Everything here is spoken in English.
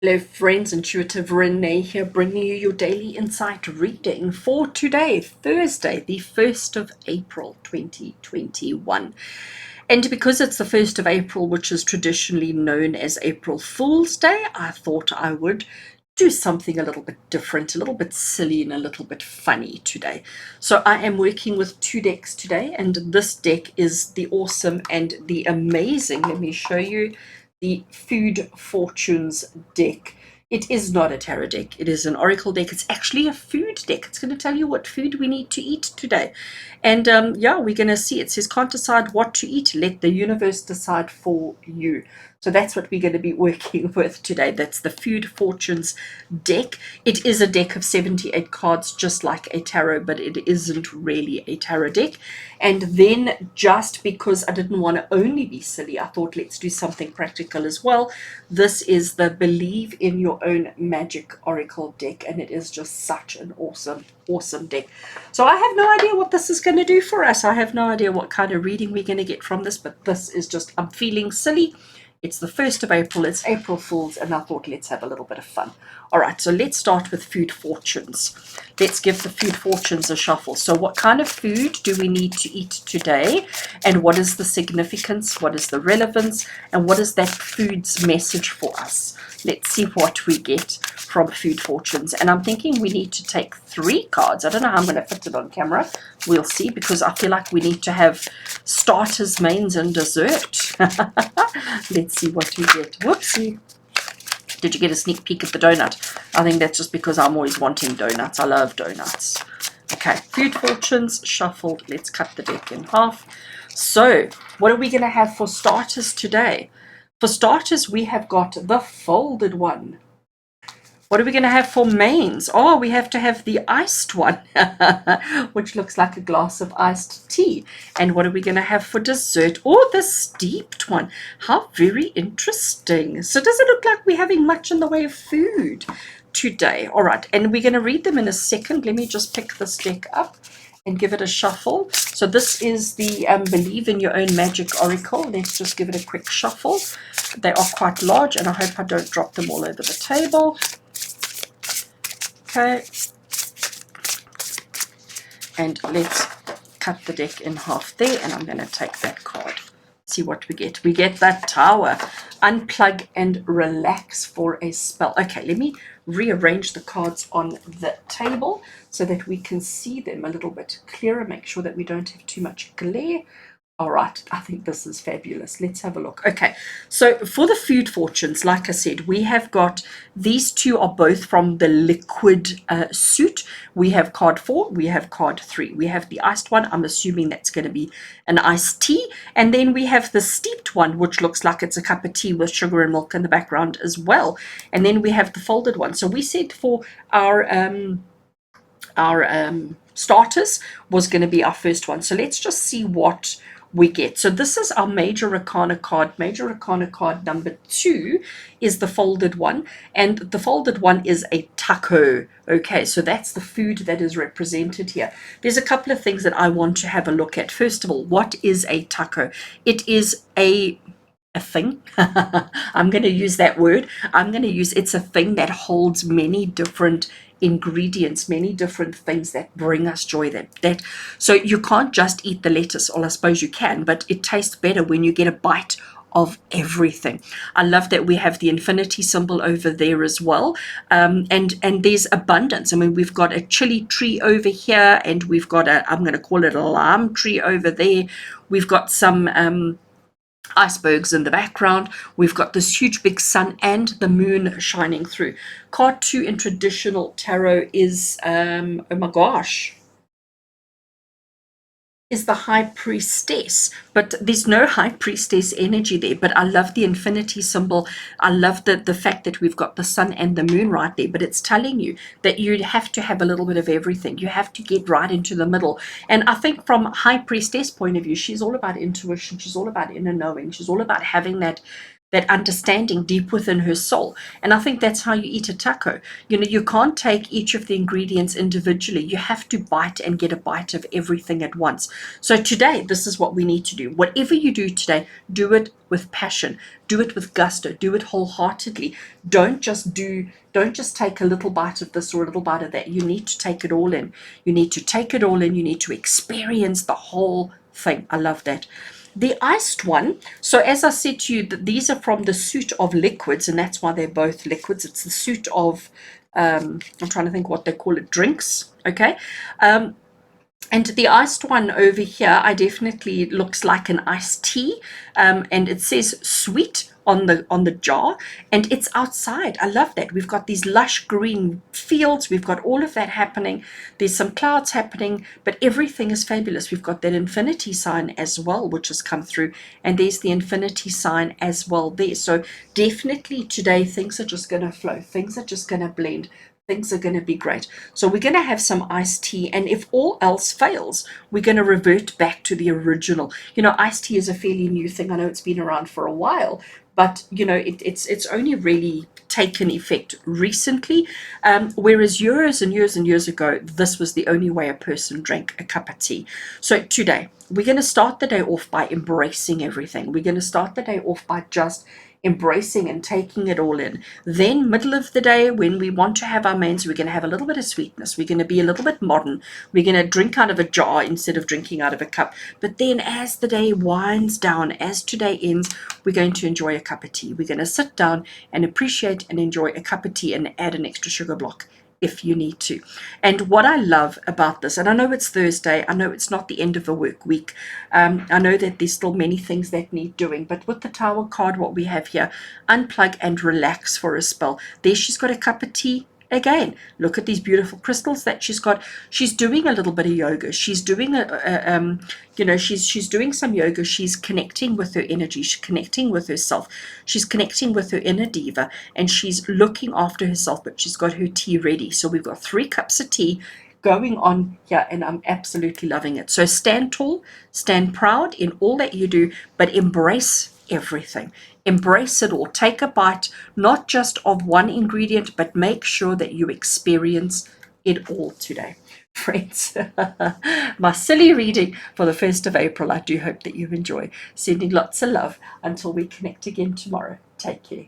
Hello friends, Intuitive Rene here, bringing you your daily insight reading for today, Thursday, the 1st of April 2021. And because it's the 1st of April, which is traditionally known as April Fool's Day, I thought I would do something a little bit different, a little bit silly and a little bit funny today. So I am working with two decks today, and this deck is the awesome and the amazing, let me show you, the Food Fortunes deck. It is not a tarot deck. It is an oracle deck. It's actually a food deck. It's going to tell you what food we need to eat today. And yeah, we're going to see. It says, can't decide what to eat. Let the universe decide for you. So that's what we're going to be working with today. That's the Food Fortunes deck. It is a deck of 78 cards, just like a tarot, but it isn't really a tarot deck. And then, just because I didn't want to only be silly, I thought let's do something practical as well. This is the Believe in Your Own Magic Oracle deck, and it is just such an awesome deck. So I have no idea what this is going to do for us. I have no idea what kind of reading we're going to get from this, but this is just, I'm feeling silly. It's the 1st of April, it's April Fool's, and I thought let's have a little bit of fun. All right, so let's start with Food Fortunes. Let's give the Food Fortunes a shuffle. So what kind of food do we need to eat today? And what is the significance? What is the relevance? And what is that food's message for us? Let's see what we get from Food Fortunes. And I'm thinking we need to take 3 cards. I don't know how I'm going to fit it on camera. We'll see, because I feel like we need to have starters, mains, and dessert. Let's see what we get. Whoopsie. Did you get a sneak peek at the donut? I think that's just because I'm always wanting donuts. I love donuts. Okay, Food Fortunes shuffled. Let's cut the deck in half. So, what are we going to have for starters today? For starters, we have got the folded one. What are we going to have for mains? Oh, we have to have the iced one, which looks like a glass of iced tea. And what are we going to have for dessert? Oh, the steeped one. How very interesting. So does it look like we're having much in the way of food today? All right, and we're going to read them in a second. Let me just pick this deck up and give it a shuffle. So this is the Believe in Your Own Magic Oracle. Let's just give it a quick shuffle. They are quite large, and I hope I don't drop them all over the table. Okay, and let's cut the deck in half there, and I'm going to take that card. See what we get. We get that Tower. Unplug and relax for a spell. Okay, let me rearrange the cards on the table so that we can see them a little bit clearer. Make sure that we don't have too much glare. All right, I think this is fabulous. Let's have a look. Okay, so for the Food Fortunes, like I said, we have got these two are both from the liquid suit. We have card 4, we have card 3. We have the iced one. I'm assuming that's going to be an iced tea. And then we have the steeped one, which looks like it's a cup of tea with sugar and milk in the background as well. And then we have the folded one. So we said for our starters was going to be our first one. So let's just see what we get. So this is our Major Arcana card. Major Arcana card number 2 is the folded one, and the folded one is a taco. Okay, so that's the food that is represented here. There's a couple of things that I want to have a look at. First of all, what is a taco? It is a thing. I'm going to use that word. It's a thing that holds many different ingredients, many different things that bring us joy. That so you can't just eat the lettuce, or I suppose you can, but it tastes better when you get a bite of everything. I love that we have the infinity symbol over there as well, and there's abundance. I mean, we've got a chili tree over here, and we've got I'm going to call it a lime tree over there. We've got some icebergs in the background. We've got this huge big sun and the moon shining through. Card 2 in traditional tarot is oh my gosh, is the High Priestess, but there's no High Priestess energy there. But I love the infinity symbol. I love the fact that we've got the sun and the moon right there, but it's telling you that you have to have a little bit of everything. You have to get right into the middle. And I think from High Priestess point of view, she's all about intuition. She's all about inner knowing. She's all about having that that understanding deep within her soul. And I think that's how you eat a taco. You know, you can't take each of the ingredients individually. You have to bite and get a bite of everything at once. So today, this is what we need to do. Whatever you do today, do it with passion, do it with gusto, do it wholeheartedly. Don't just take a little bite of this or a little bite of that. You need to take it all in. You need to take it all in. You need to experience the whole thing. I love that. The iced one, so as I said to you, that these are from the suit of liquids, and that's why they're both liquids. It's the suit of, I'm trying to think what they call it, drinks, okay? And the iced one over here, I definitely looks like an iced tea, and it says sweet on the jar, and it's outside. I love that. We've got these lush green fields. We've got all of that happening. There's some clouds happening, but everything is fabulous. We've got that infinity sign as well, which has come through, and there's the infinity sign as well there. So definitely today things are just going to flow. Things are just going to blend. Things are going to be great. So we're going to have some iced tea, and if all else fails, we're going to revert back to the original. You know, iced tea is a fairly new thing. I know it's been around for a while, but you know, it's only really taken effect recently. Whereas years and years and years ago, this was the only way a person drank a cup of tea. So today, we're going to start the day off by embracing everything. We're going to start the day off by just embracing and taking it all in. Then middle of the day, when we want to have our mains, we're going to have a little bit of sweetness. We're going to be a little bit modern. We're going to drink out of a jar instead of drinking out of a cup. But then as the day winds down, as today ends, we're going to enjoy a cup of tea. We're going to sit down and appreciate and enjoy a cup of tea and add an extra sugar block if you need to. And what I love about this, and I know it's Thursday, I know it's not the end of a work week, I know that there's still many things that need doing, but with the Tower card, what we have here, unplug and relax for a spell. There she's got a cup of tea. Again, look at these beautiful crystals that she's got. She's doing a little bit of yoga. She's doing she's doing some yoga. She's connecting with her energy. She's connecting with herself. She's connecting with her inner diva, and she's looking after herself. But she's got her tea ready. So we've got 3 cups of tea going on here, and I'm absolutely loving it. So stand tall, stand proud in all that you do, but embrace everything. Embrace it all. Take a bite, not just of one ingredient, but make sure that you experience it all today. Friends, my silly reading for the 1st of April. I do hope that you enjoy. Sending lots of love until we connect again tomorrow. Take care.